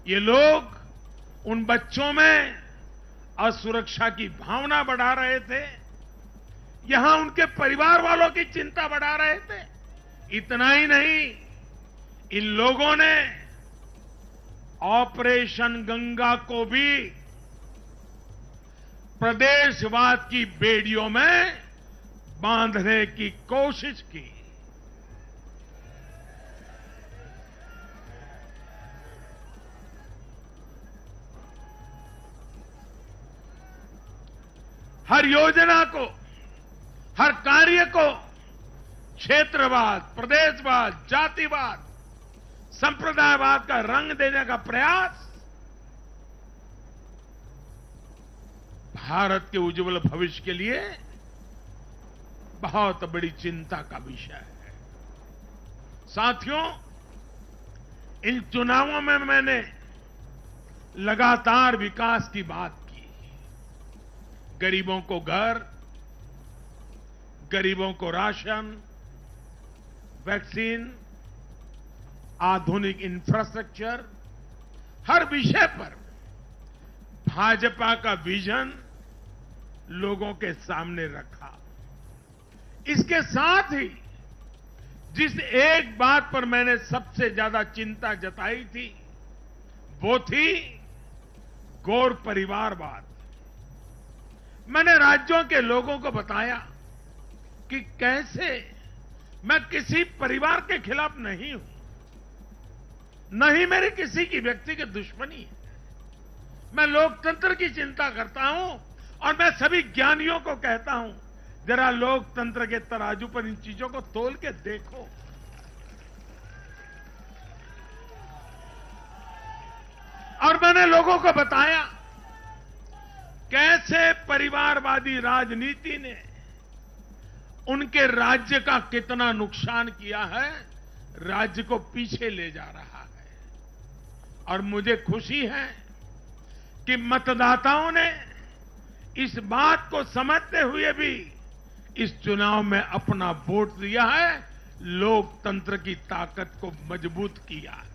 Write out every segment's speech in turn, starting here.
ये लोग उन बच्चों में असुरक्षा की भावना बढ़ा रहे थे, यहां उनके परिवार वालों की चिंता बढ़ा रहे थे। इतना ही नहीं, इन लोगों ने ऑपरेशन गंगा को भी प्रदेशवाद की बेड़ियों में बांधने की कोशिश की। हर योजना को, हर कार्य को क्षेत्रवाद, प्रदेशवाद, जातिवाद, संप्रदायवाद का रंग देने का प्रयास भारत के उज्जवल भविष्य के लिए बहुत बड़ी चिंता का विषय है। साथियों, इन चुनावों में मैंने लगातार विकास की बात की। गरीबों को घर, गरीबों को राशन, वैक्सीन, आधुनिक इंफ्रास्ट्रक्चर, हर विषय पर भाजपा का विजन लोगों के सामने रखा। इसके साथ ही जिस एक बात पर मैंने सबसे ज्यादा चिंता जताई थी, वो थी गौर परिवारवाद। मैंने राज्यों के लोगों को बताया कि कैसे मैं किसी परिवार के खिलाफ नहीं हूं, न ही मेरी किसी की व्यक्तिगत दुश्मनी है। मैं लोकतंत्र की चिंता करता हूं और मैं सभी ज्ञानियों को कहता हूं, जरा लोकतंत्र के तराजू पर इन चीजों को तोल के देखो। और मैंने लोगों को बताया कैसे परिवारवादी राजनीति ने उनके राज्य का कितना नुकसान किया है, राज्य को पीछे ले जा रहा है। और मुझे खुशी है कि मतदाताओं ने इस बात को समझते हुए भी इस चुनाव में अपना वोट दिया है, लोकतंत्र की ताकत को मजबूत किया है।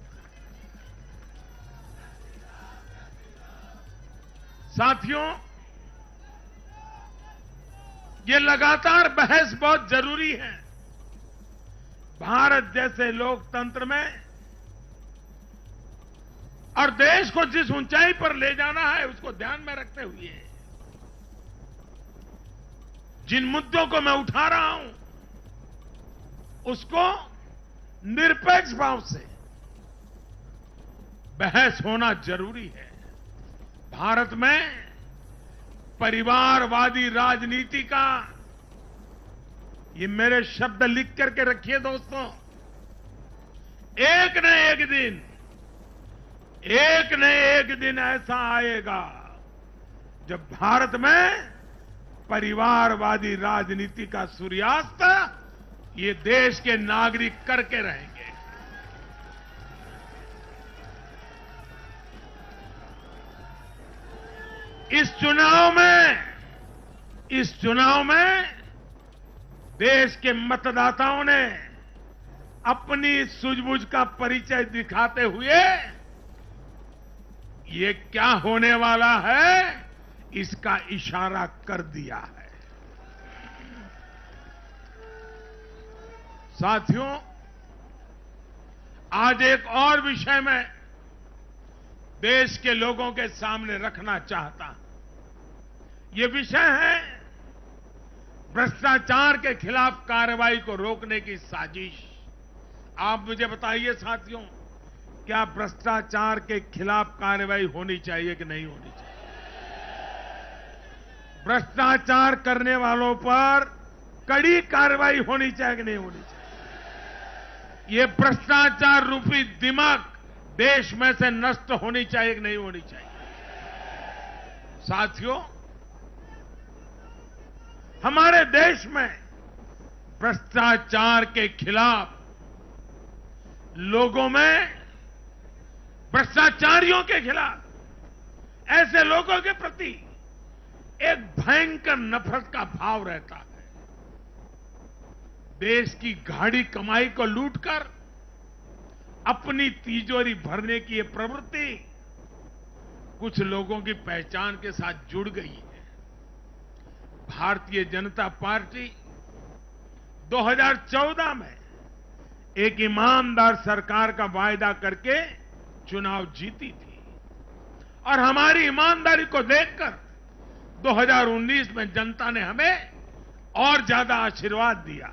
साथियों, ये लगातार बहस बहुत जरूरी है। भारत जैसे लोकतंत्र में और देश को जिस ऊंचाई पर ले जाना है, उसको ध्यान में रखते हुए जिन मुद्दों को मैं उठा रहा हूं, उसको निरपेक्ष भाव से बहस होना जरूरी है। भारत में परिवारवादी राजनीति का, ये मेरे शब्द लिख करके रखिए दोस्तों, एक न एक दिन ऐसा आएगा जब भारत में परिवारवादी राजनीति का सूर्यास्त ये देश के नागरिक करके रहेंगे। इस चुनाव में देश के मतदाताओं ने अपनी सूझबूझ का परिचय दिखाते हुए ये क्या होने वाला है, इसका इशारा कर दिया है। साथियों, आज एक और विषय मैं देश के लोगों के सामने रखना चाहता हूं। ये विषय है भ्रष्टाचार के खिलाफ कार्रवाई को रोकने की साजिश। आप मुझे बताइए साथियों, क्या भ्रष्टाचार के खिलाफ कार्रवाई होनी चाहिए कि नहीं होनी चाहिए? भ्रष्टाचार करने वालों पर कड़ी कार्रवाई होनी चाहिए कि नहीं होनी चाहिए? ये भ्रष्टाचार रूपी दिमाग देश में से नष्ट होनी चाहिए कि नहीं होनी चाहिए? साथियों, हमारे देश में भ्रष्टाचार के खिलाफ लोगों में, भ्रष्टाचारियों के खिलाफ, ऐसे लोगों के प्रति एक भयंकर नफरत का भाव रहता है। देश की गाढ़ी कमाई को लूटकर अपनी तिजोरी भरने की ये प्रवृत्ति कुछ लोगों की पहचान के साथ जुड़ गई है। भारतीय जनता पार्टी 2014 में एक ईमानदार सरकार का वायदा करके चुनाव जीती थी और हमारी ईमानदारी को देखकर 2019 में जनता ने हमें और ज्यादा आशीर्वाद दिया।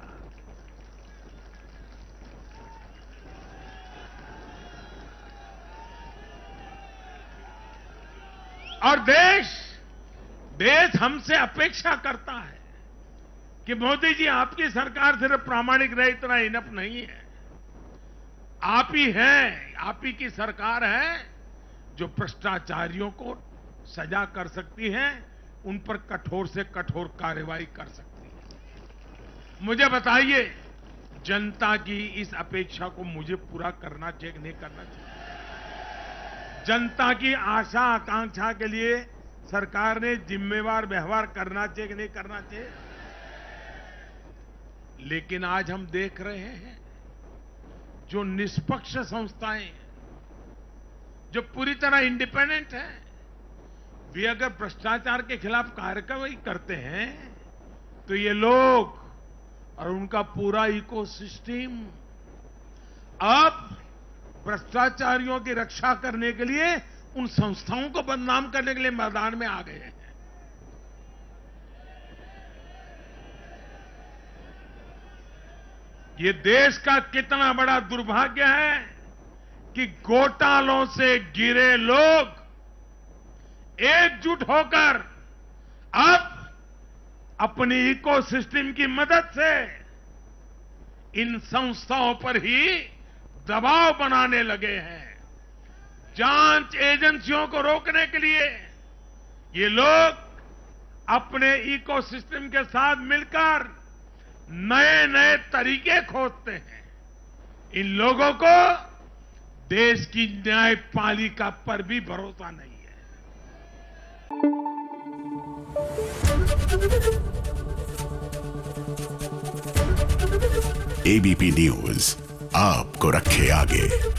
और देश हमसे अपेक्षा करता है कि मोदी जी आपकी सरकार सिर्फ प्रामाणिक रहे इतना इनफ नहीं है। आप ही हैं, आप ही की सरकार है जो भ्रष्टाचारियों को सजा कर सकती है, उन पर कठोर से कठोर कार्रवाई कर सकती है। मुझे बताइए, जनता की इस अपेक्षा को मुझे पूरा करना चाहिए कि नहीं करना चाहिए? जनता की आशा आकांक्षा के लिए सरकार ने जिम्मेवार व्यवहार करना चाहिए कि नहीं करना चाहिए? लेकिन आज हम देख रहे हैं जो निष्पक्ष संस्थाएं, जो पूरी तरह इंडिपेंडेंट है, वे अगर भ्रष्टाचार के खिलाफ कार्रवाई करते हैं तो ये लोग और उनका पूरा इकोसिस्टम अब भ्रष्टाचारियों की रक्षा करने के लिए उन संस्थाओं को बदनाम करने के लिए मैदान में आ गए हैं। ये देश का कितना बड़ा दुर्भाग्य है कि घोटालों से घिरे लोग एकजुट होकर अब अपनी इकोसिस्टम की मदद से इन संस्थाओं पर ही दबाव बनाने लगे हैं। जांच एजेंसियों को रोकने के लिए ये लोग अपने इकोसिस्टम के साथ मिलकर नए नए तरीके खोजते हैं। इन लोगों को देश की न्यायपालिका पर भी भरोसा नहीं है। एबीपी न्यूज आपको रखे आगे।